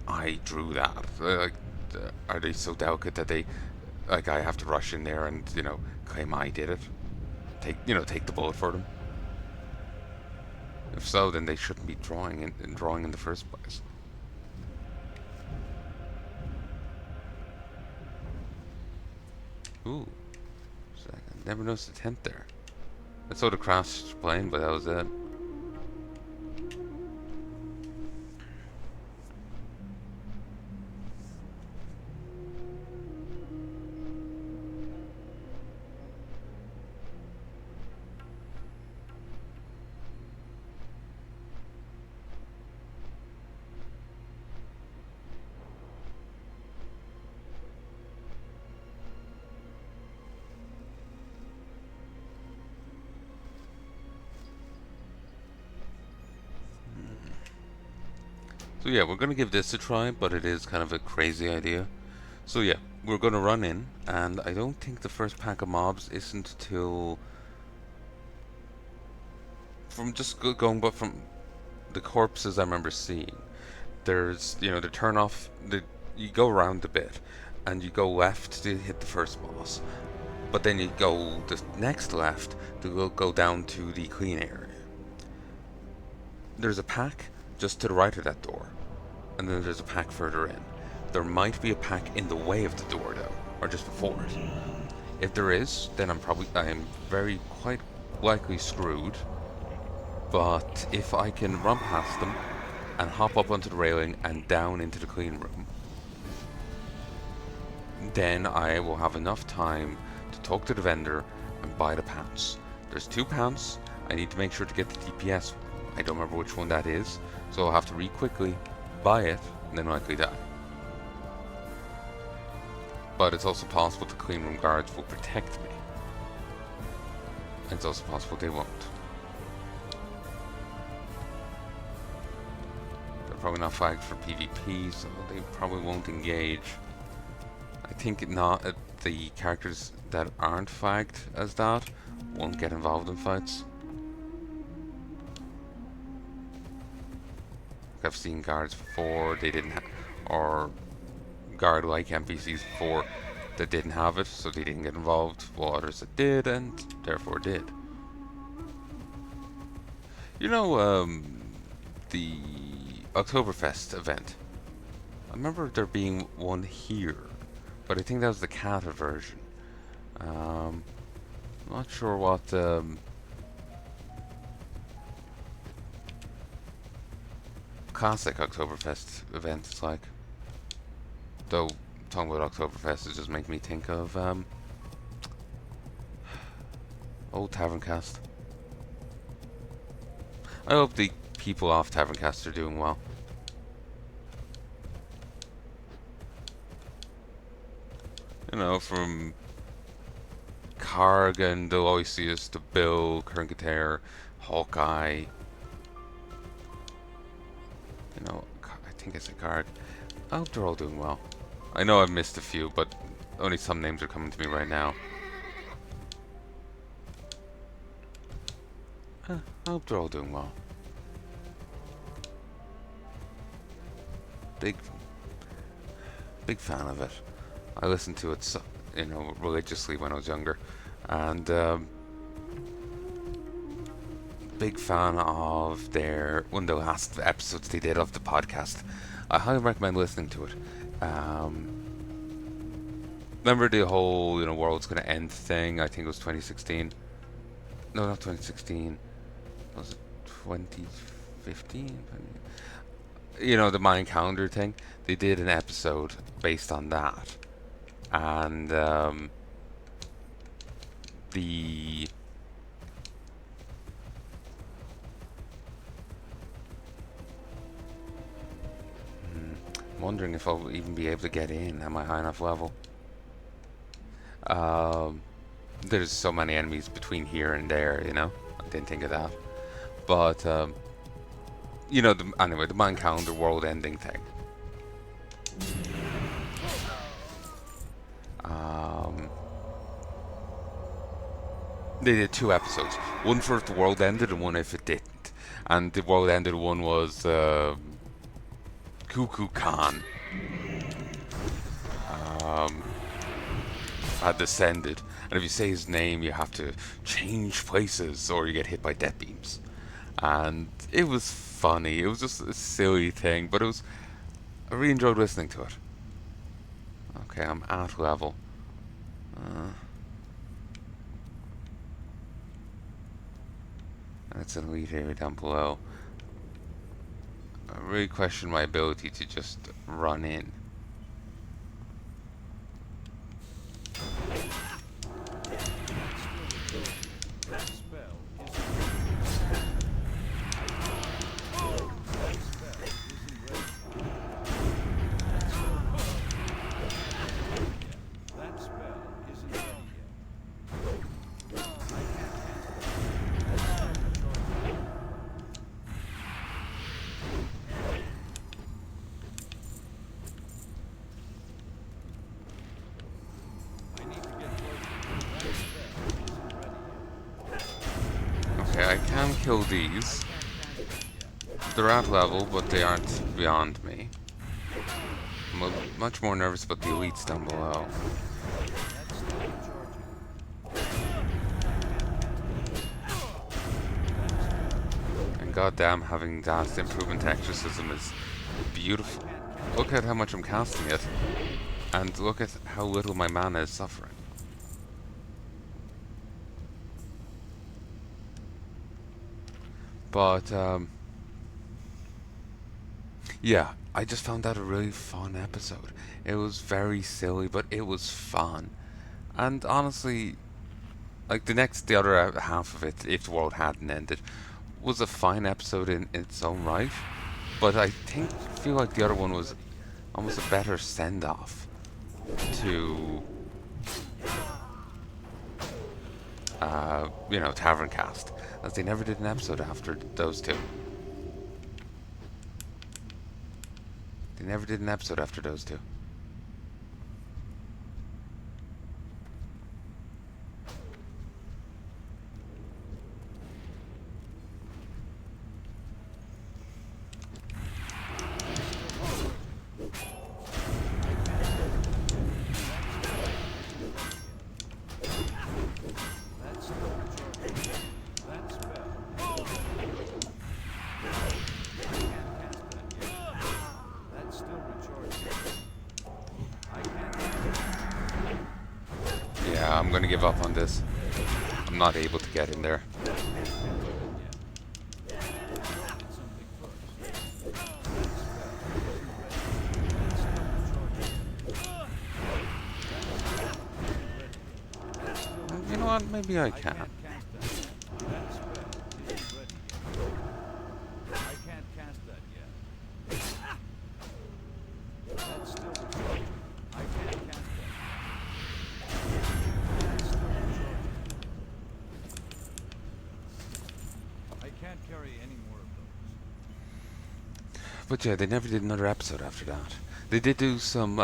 I drew that? Like, are they so delicate that they, like, I have to rush in there and you know claim I did it? Take the bullet for them. If so, then they shouldn't be drawing in the first place. Ooh, second. Never noticed a tent there. I saw the crashed plane, but that was it. So yeah, we're gonna give this a try, but it is kind of a crazy idea. So yeah, we're gonna run in, and I don't think the first pack of mobs isn't till from just going, but from the corpses I remember seeing. There's, you know, the turn off. You go around a bit, and you go left to hit the first boss, but then you go the next left to go down to the clean area. There's a pack just to the right of that door, and then there's a pack further in. There might be a pack in the way of the door though, or just before it. If there is, then I am very quite likely screwed. But if I can run past them and hop up onto the railing and down into the clean room, then I will have enough time to talk to the vendor and buy the pants. There's 2 pants. I need to make sure to get the DPS I don't remember which one that is, so I'll have to quickly buy it and then likely die. But it's also possible the clean room guards will protect me. It's also possible they won't. They're probably not flagged for PvP, so they probably won't engage. I think the characters that aren't flagged as that won't get involved in fights. I've seen guards before they didn't or guard-like NPCs before that didn't have it, so they didn't get involved, while others that did, and therefore did. You know, the Oktoberfest event. I remember there being one here, but I think that was the Kata version. Not sure what classic Oktoberfest event is like. Though talking about Oktoberfest is just making me think of old Taverncast. I hope the people off Taverncast are doing well. You know, from Kargan, Deloisius, to Bill, Kernkater, Hawkeye. You know, I think it's a Karg. I hope they're all doing well. I know I've missed a few, but only some names are coming to me right now. I hope they're all doing well. Big fan of it. I listened to it, you know, religiously when I was younger, and big fan of one of the last episodes they did of the podcast. I highly recommend listening to it. Remember the whole, you know, world's gonna end thing? I think it was 2016. No, not 2016. Was it 2015? You know, the Mayan calendar thing. They did an episode based on that, and I'm wondering if I'll even be able to get in. Am I high enough level? There's so many enemies between here and there, you know? I didn't think of that. But, you know, anyway, the Mayan calendar world ending thing. They did 2 episodes. One for if the world ended and one if it didn't. And the world ended one was Cuckoo Khan had descended, and if you say his name you have to change places or you get hit by death beams. And it was funny. It was just a silly thing, but I really enjoyed listening to it. Okay, I'm at level. That's an elite area down below. I really question my ability to just run in. Okay, I can kill these. They're at level, but they aren't beyond me. I'm much more nervous about the elites down below. And goddamn, having that improvement to exorcism is beautiful. Look at how much I'm casting it, and look at how little my mana is suffering. But, yeah, I just found that a really fun episode. It was very silly, but it was fun. And honestly, like the other half of it, if the world hadn't ended, was a fine episode in its own right, but I feel like the other one was almost a better send off to Tavern Cast, as they never did an episode after those two. They never did an episode after those two. Yeah, I'm gonna give up on this. I'm not able to get in there. You know what? Maybe I can. But yeah, they never did another episode after that. They did do some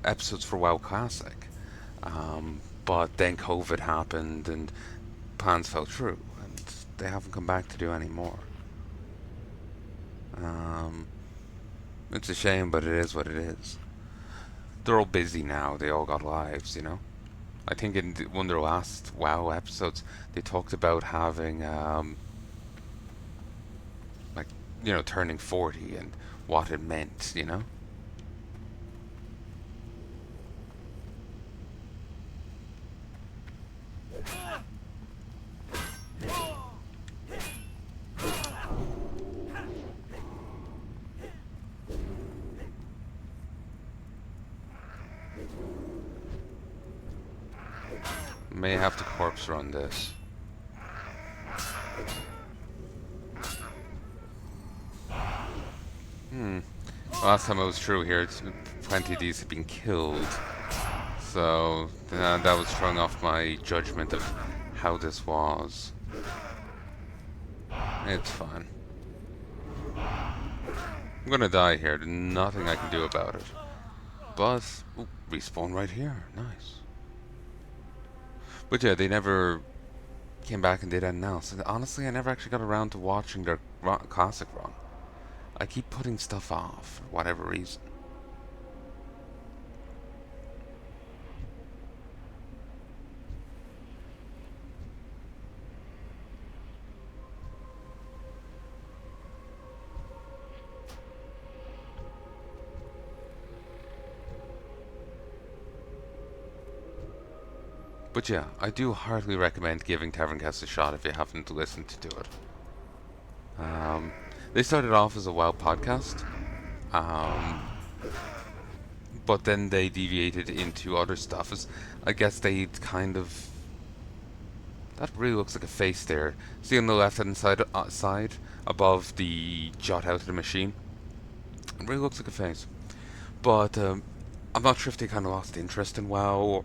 episodes for WoW Classic, but then COVID happened and plans fell through, and they haven't come back to do any more. It's a shame, but it is what it is. They're all busy now. They all got lives, you know. I think in one of their last WoW episodes, they talked about having turning 40 and what it meant, you know? May have to corpse run this. Last time I was through here, plenty of these have been killed. So that was throwing off my judgment of how this was. It's fine. I'm gonna die here. There's nothing I can do about it. But, respawn right here. Nice. But yeah, they never came back and did anything else. And honestly, I never actually got around to watching their classic run. I keep putting stuff off for whatever reason. But yeah, I do heartily recommend giving Taverncast a shot if you haven't listened to it. They started off as a WoW podcast, but then they deviated into other stuff. I guess they kind of... That really looks like a face there. See on the left-hand side, above the jot out of the machine? It really looks like a face. But I'm not sure if they kind of lost interest in WoW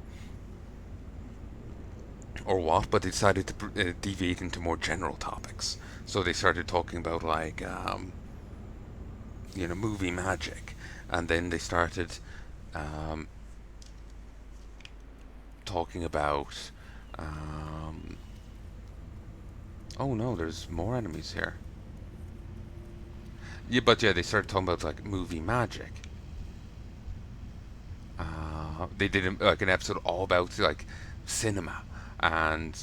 or what, but they decided to deviate into more general topics. So they started talking about like, movie magic, and then they started talking about. Oh no, there's more enemies here. Yeah, but yeah, they started talking about like movie magic. They did an episode all about like cinema and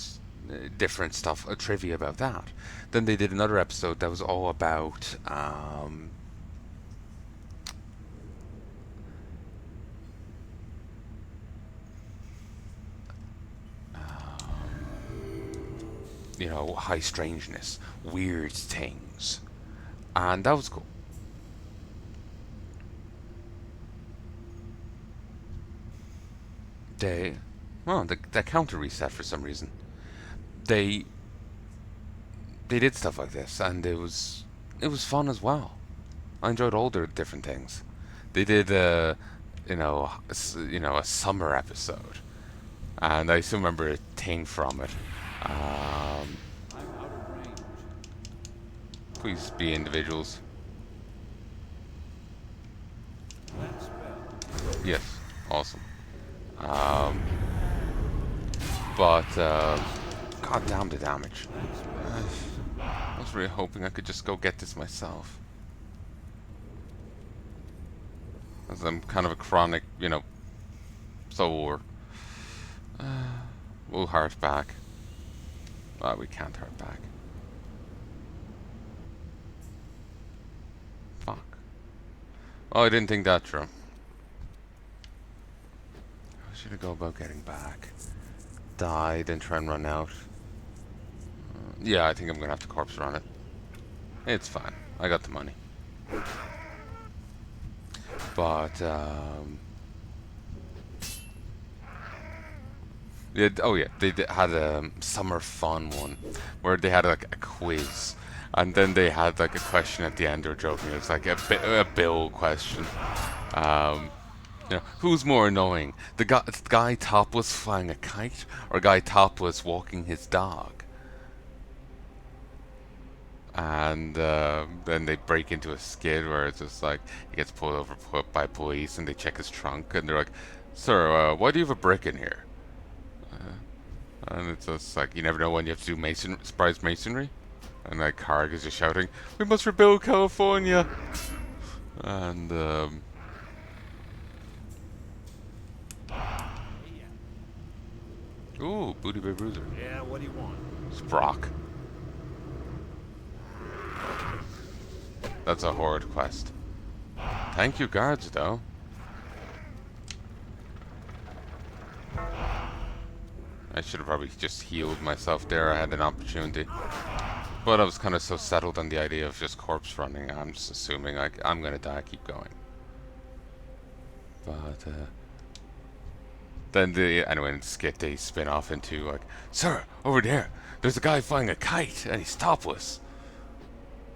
different stuff, trivia about that. Then they did another episode that was all about high strangeness, weird things, and that was cool. That counter reset for some reason. They they did stuff like this, and it was fun as well. I enjoyed all their different things. They did, a summer episode, and I still remember a thing from it. Um, I'm out of range. Please be individuals. That spell. Yes, awesome. Um, but god damn the damage. I was really hoping I could just go get this myself. As I'm kind of a chronic, sore. We'll heart back. We can't heart back. Fuck. Oh, I didn't think that through. How should I go about getting back? Die, then try and run out. Yeah, I think I'm gonna have to corpse run it. It's fine. I got the money. But, yeah, oh yeah, had a summer fun one where they had like a quiz, and then they had like a question at the end. They were joking. It was like a Bill question. Um, who's more annoying, the guy topless flying a kite, or a guy topless walking his dog? And then they break into a skid where it's just like he gets pulled over by police, and they check his trunk, and they're like, "Sir, why do you have a brick in here?" And it's just like, you never know when you have to do surprise masonry. And like Karg is just shouting, "We must rebuild California!" And ooh, Booty Bay Bruiser. Yeah, what do you want? Sprock. That's a horde quest. Thank you, guards, though. I should have probably just healed myself there. I had an opportunity. But I was kind of so settled on the idea of just corpse running, I'm just assuming like I'm gonna die, keep going. But then anyway, in skit they spin off into like, "Sir, over there, there's a guy flying a kite and he's topless."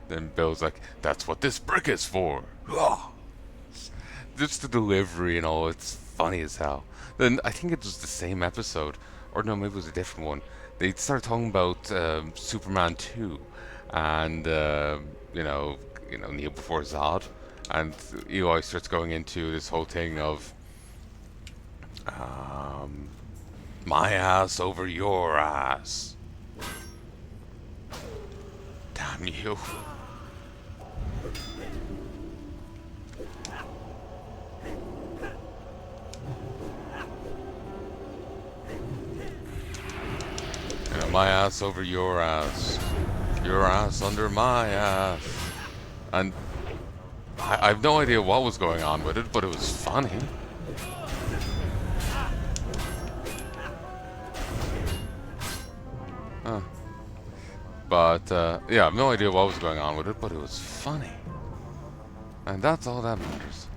Then Bill's like, "That's what this brick is for." Just the delivery and all, it's funny as hell. Then I think it was the same episode, or no, maybe it was a different one. They started talking about Superman 2, and Kneel Before Zod, and Eli starts going into this whole thing of my ass over your ass. Damn you. My ass over your ass under my ass. And I have no idea what was going on with it, but it was funny. Huh. But yeah, I have no idea what was going on with it, but it was funny. And that's all that matters.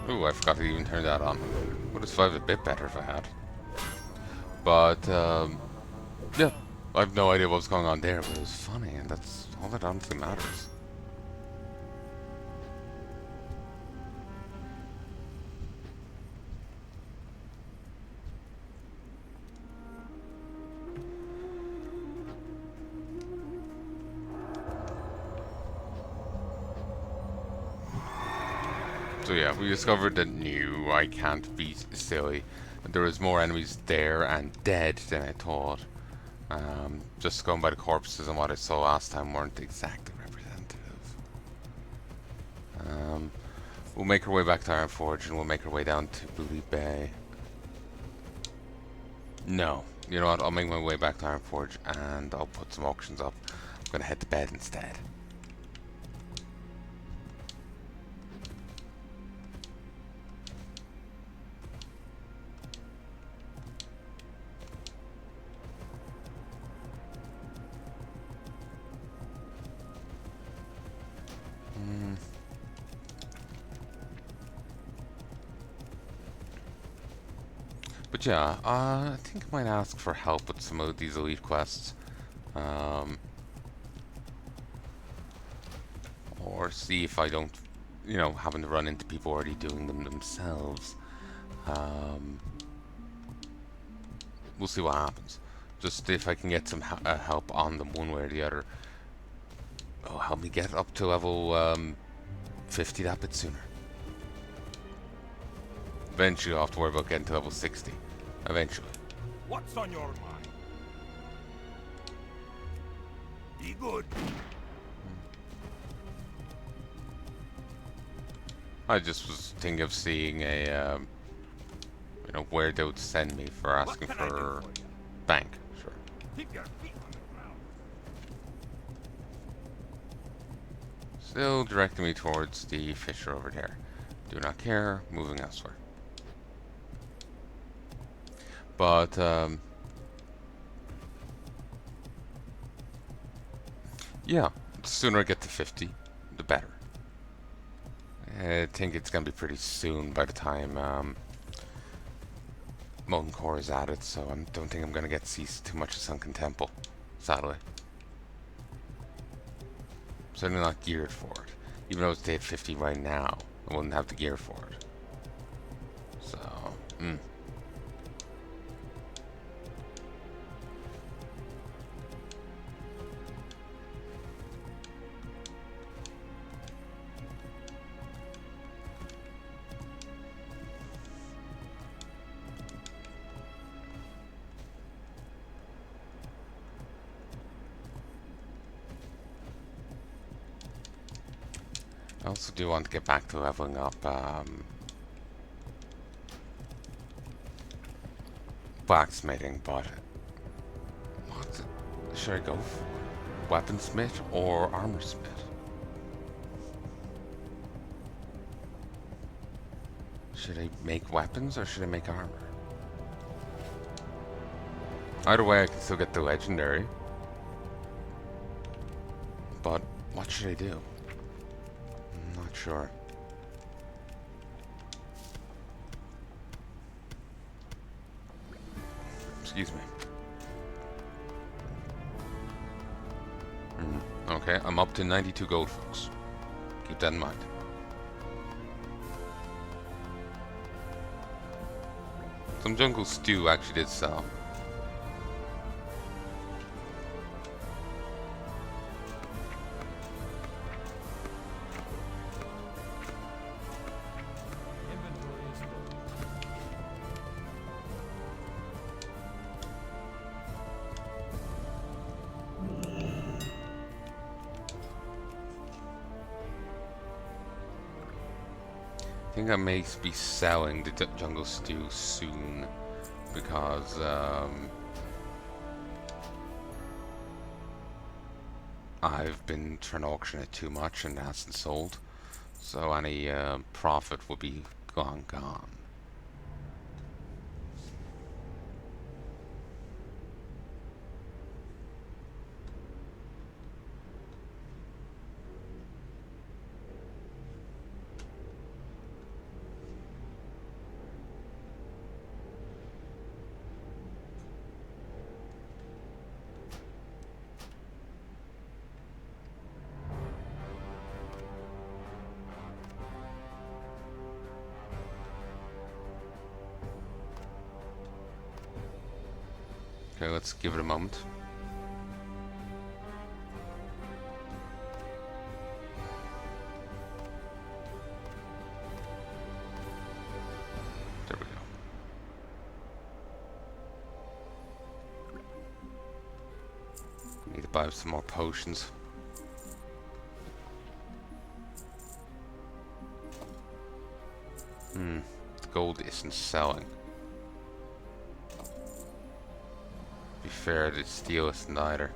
Ooh, I forgot to even turn that on. Would have survived a bit better if I had. But, yeah. I have no idea what was going on there, but it was funny, and that's all that honestly matters. So yeah, we discovered that I can't be silly. There was more enemies there and dead than I thought. Just going by the corpses and what I saw last time weren't exactly representative. We'll make our way back to Ironforge, and we'll make our way down to Booty Bay. No, you know what? I'll make my way back to Ironforge, and I'll put some auctions up. I'm gonna head to bed instead. But yeah, I think I might ask for help with some of these elite quests. Um, or see if I don't, having to run into people already doing them themselves. Um, we'll see what happens. Just if I can get some help on them one way or the other. Oh, help me get up to level 50 that bit sooner. Eventually I'll have to worry about getting to level 60. Eventually. What's on your mind? Be good. I just was thinking of seeing a, where they would send me for asking What can I do for for you? bank. Sure. Keep your feet on the ground. Still directing me towards the fisher over there. Do not care, moving elsewhere. But, yeah, the sooner I get to 50, the better. I think it's going to be pretty soon by the time Molten Core is added, so I don't think I'm going to get to see too much of Sunken Temple, sadly. Certainly not geared for it. Even though it's at 50 right now, I wouldn't have the gear for it. So, I also do want to get back to leveling up blacksmithing, but what should I go for? Weaponsmith or armorsmith? Should I make weapons or should I make armor? Either way, I can still get the legendary. But what should I do? I'm not sure. Excuse me. Okay, I'm up to 92 gold, folks. Keep that in mind. Some jungle stew actually did sell. Inventory is full. I think I may be selling the jungle stew soon because I've been trying to auction it too much and it hasn't sold. So any profit will be gone. Okay, let's give it a moment. There we go. Need to buy some more potions. The gold isn't selling. To be fair, the steel isn't either.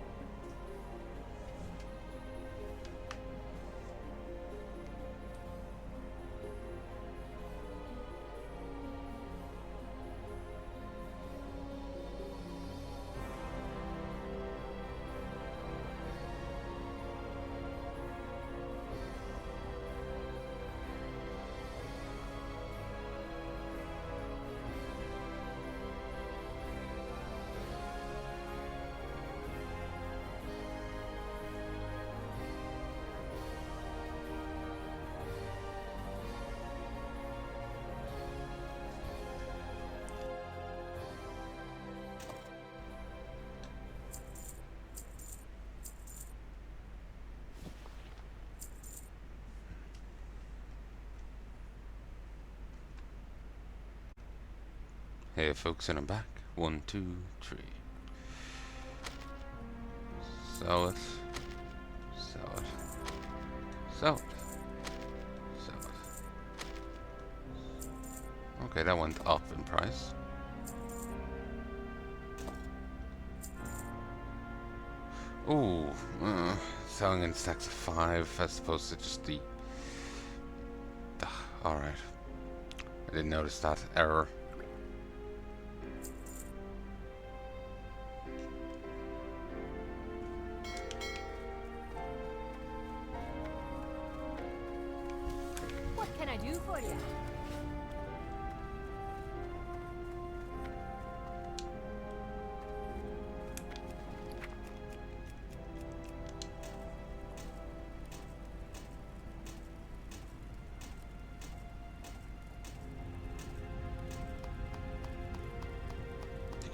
Hey folks, and I'm back. 1, 2, 3. Sell it. Sell it. Sell it. Sell it. Okay, that went up in price. Ooh, selling in stacks of 5 as opposed to just the... Alright. I didn't notice that error. What can I do for you?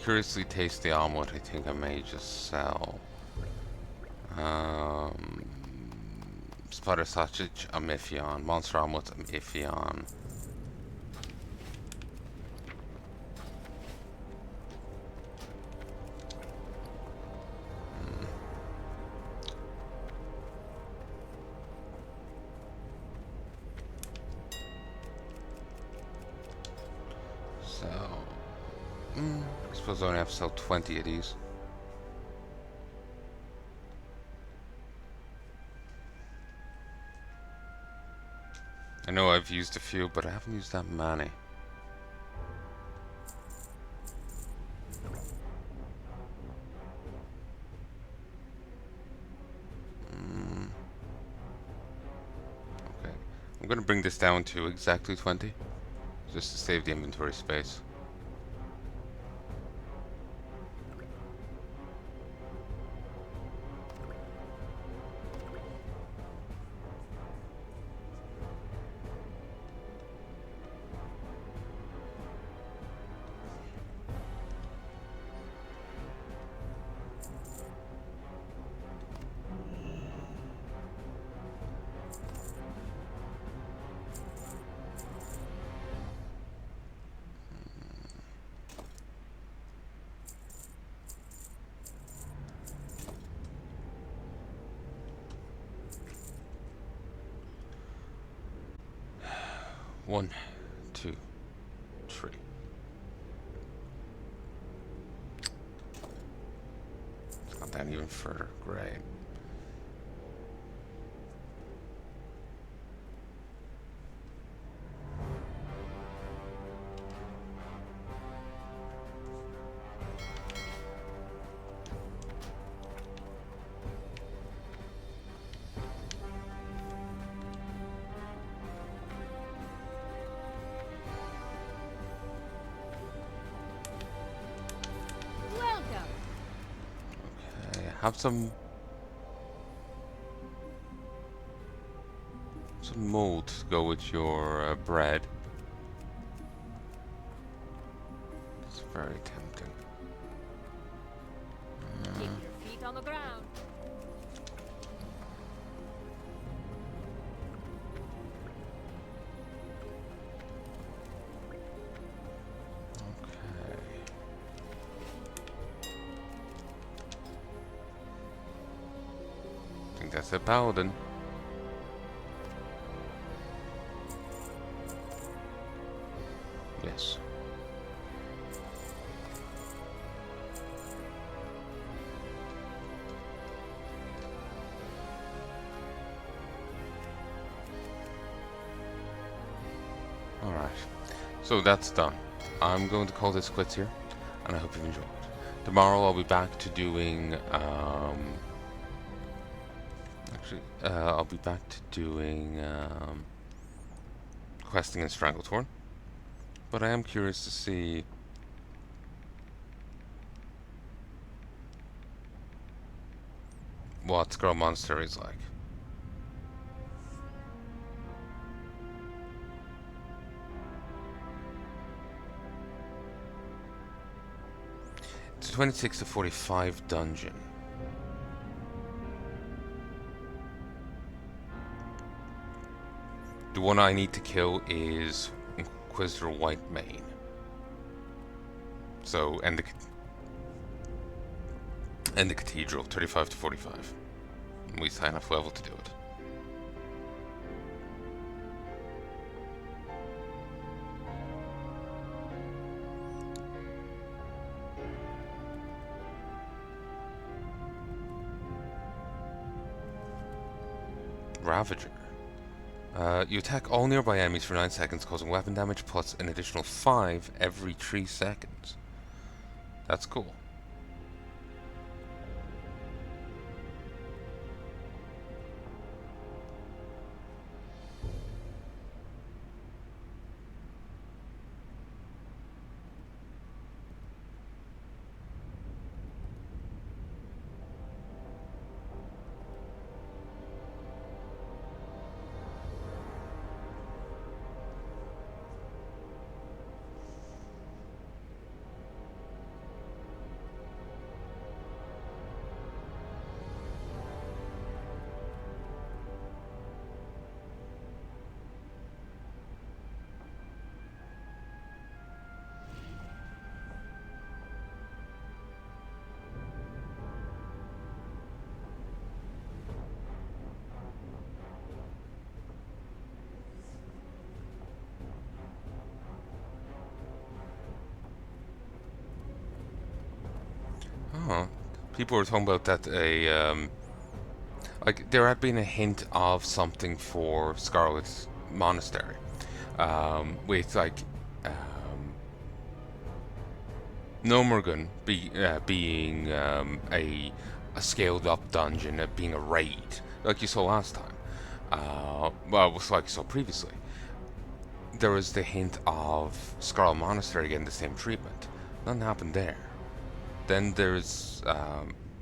Curiously tasty omelet, I think I may just sell. Spider sausage, I'm iffy on. Monster omelet, I'm iffy on. So, I suppose I only have to sell 20 of these. I know I've used a few, but I haven't used that many. Okay, I'm gonna bring this down to exactly 20, just to save the inventory space. One, two, three. It's gone down even further. Great. Welcome. Okay, have some mold to go with your bread. It's very tempting. Keep your feet on the ground. Okay. I think that's a paladin. Yes. Alright. So that's done. I'm going to call this quits here, and I hope you've enjoyed. Tomorrow I'll be back to doing, I'll be back to doing, questing in Stranglethorn. But I am curious to see what Skull Monster is like. It's a 26 to 45 dungeon. The one I need to kill is Inquisitor Whitemane. So end the cathedral, 35 to 45. We high enough level to do it. Ravager. You attack all nearby enemies for 9 seconds, causing weapon damage plus an additional 5 every 3 seconds. That's cool. Oh, people were talking about that like there had been a hint of something for Scarlet's Monastery, with like Nomergan being a scaled up dungeon, being a raid like you saw last time. Well, it was like you saw previously. There was the hint of Scarlet Monastery getting the same treatment. Nothing happened there. Then there's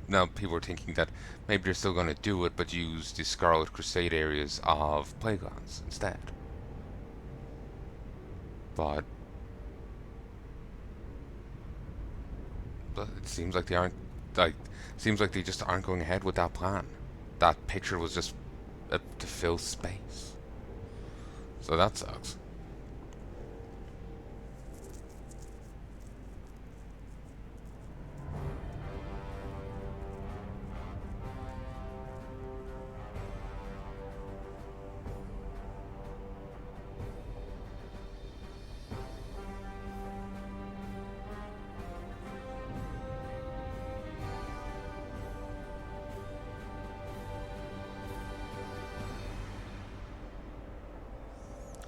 now people are thinking that maybe they're still going to do it, but use the Scarlet Crusade areas of Plaguelands instead. But it seems like they aren't. Like, seems like they just aren't going ahead with that plan. That picture was just to fill space. So that sucks.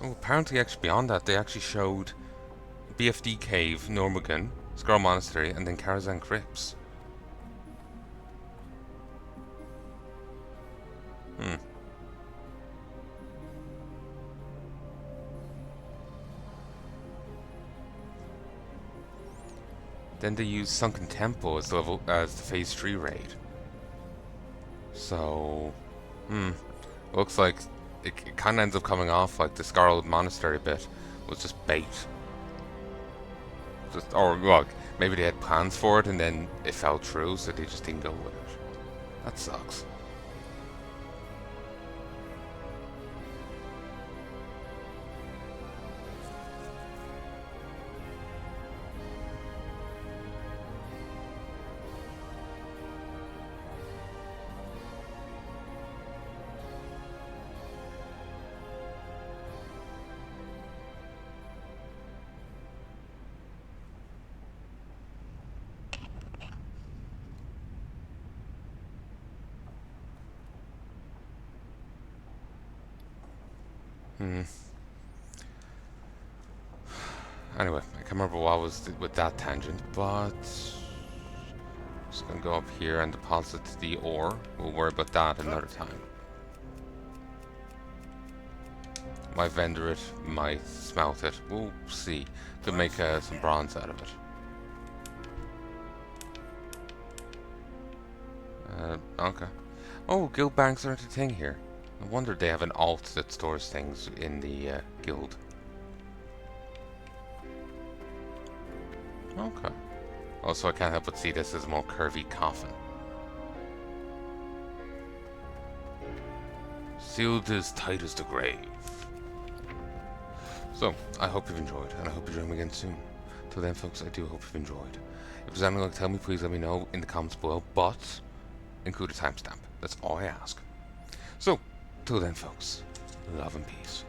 Oh, apparently actually beyond that, they actually showed BFD Cave, Normagan, Scarl Monastery, and then Karazhan Crypts. Then they used Sunken Temple as the Phase 3 raid. So, looks like it kind of ends up coming off like the Scarlet Monastery bit was just bait. Or look, maybe they had plans for it and then it fell through, so they just didn't go with it. That sucks. Anyway, I can't remember what was with that tangent, but just gonna go up here and deposit the ore. We'll worry about that another time. Might vendor it, might smelt it. We'll see. Could make some bronze out of it. Okay. Oh, guild banks aren't a thing here. No wonder they have an alt that stores things in the guild. Okay. Also, I can't help but see this as a more curvy coffin. Sealed as tight as the grave. So, I hope you've enjoyed, and I hope you join me again soon. Till then, folks, I do hope you've enjoyed. If there's anything you want to tell me, please let me know in the comments below, but include a timestamp. That's all I ask. So, till then, folks, love and peace.